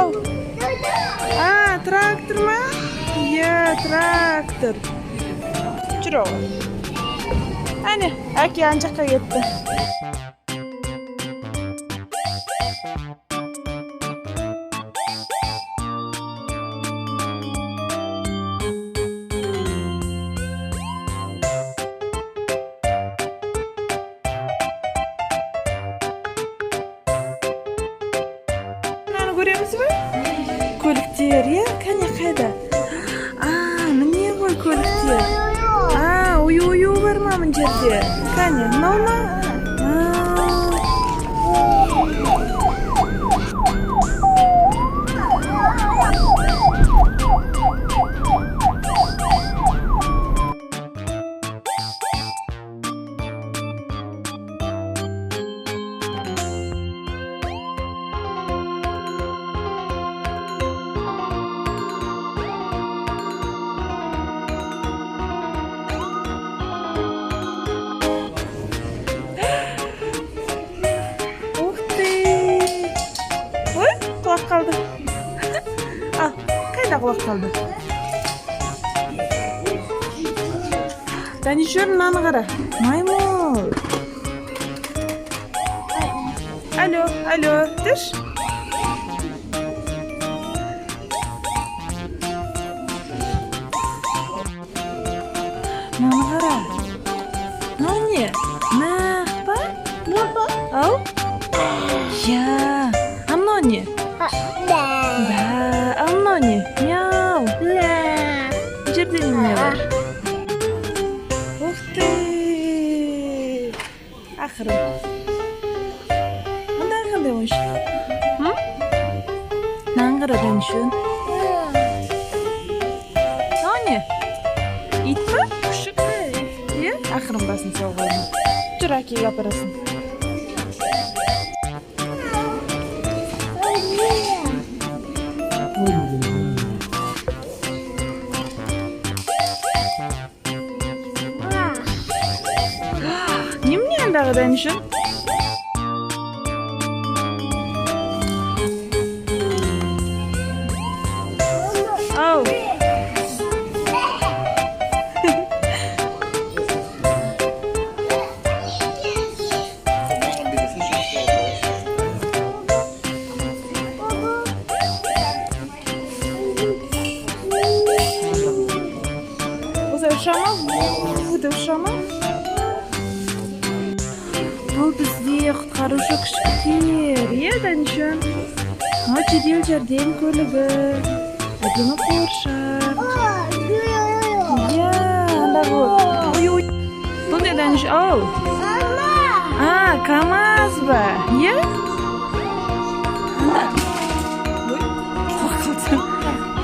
Ау. Трактор ма? Иә, трактор. Жүр оғы. Әне, әке ан жаққа кетті. Көреміз бе? Көліктер, е? Кәне қайда? Міне ғой көліктер. Ою бар ма мына жерде? Кәне, мынау ма? Қалды. Қайда құлақ қалды? Дәне жүр, мынаны қара. Маймыл. Алло, түш. Мынаны қара. Мынау не? Нақ па? Ау? Я. Мынау не? Мынау не? Мяу. Жерде неме бар? Ух ты! Ақырын. Қандай ойыншық? Мынаны қара Дәнішін. Мынау не? Ит па? Күшік. Ақырын басын соғылма. Жүр әкеге апарасын. Немене андағы Дәнішін? Ау. Ұшама? Бұл бізде құтқарушы күшіктер, Дәнішін? Жедел жәрдем көлігі. Әдемі қоршар. Андағы. Бұл не Дәнішін? Ау. КамАЗ ба?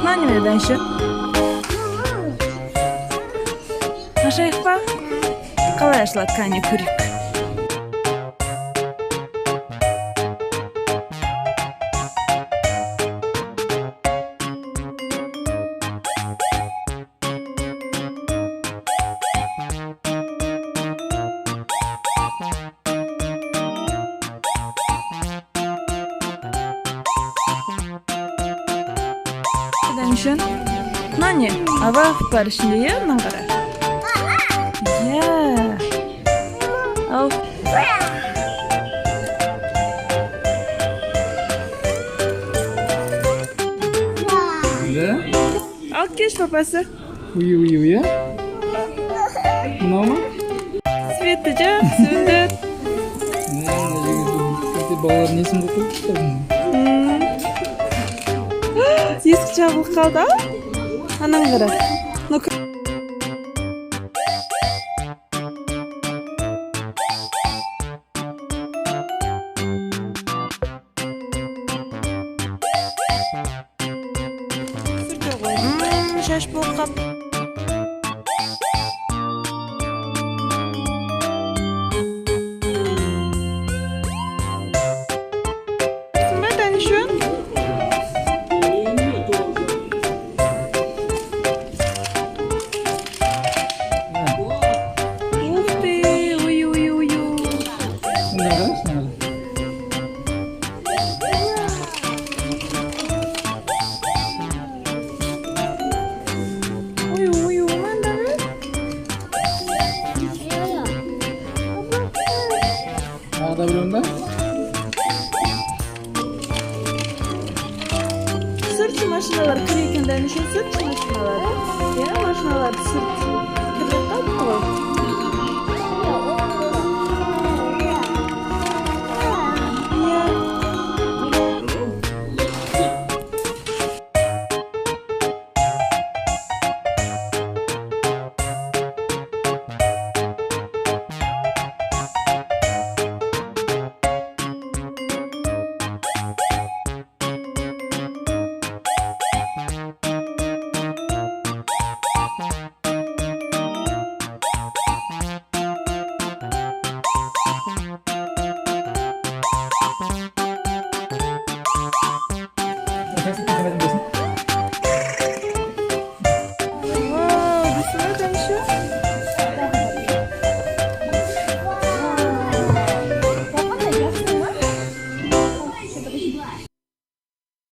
Мына неме Дәнішін? Ашайық па? Қалай ашылады, кәне көрейік. Дәнішін? Мына не? Ава бар ішінде, мынаны қара. Ау. Ал кеш папасы. Уй, Мынау ма? Светті жақ, сөздер. Балалардың несін қойып қойыпсыздар? Есік жабылып қалды, анан қара. Шаш болып қап. Дәнішін? түсірші машиналар кіре екен, дәмеші түсірші машиналар. Иә, машиналар түсірші. Кіре қалды ғой.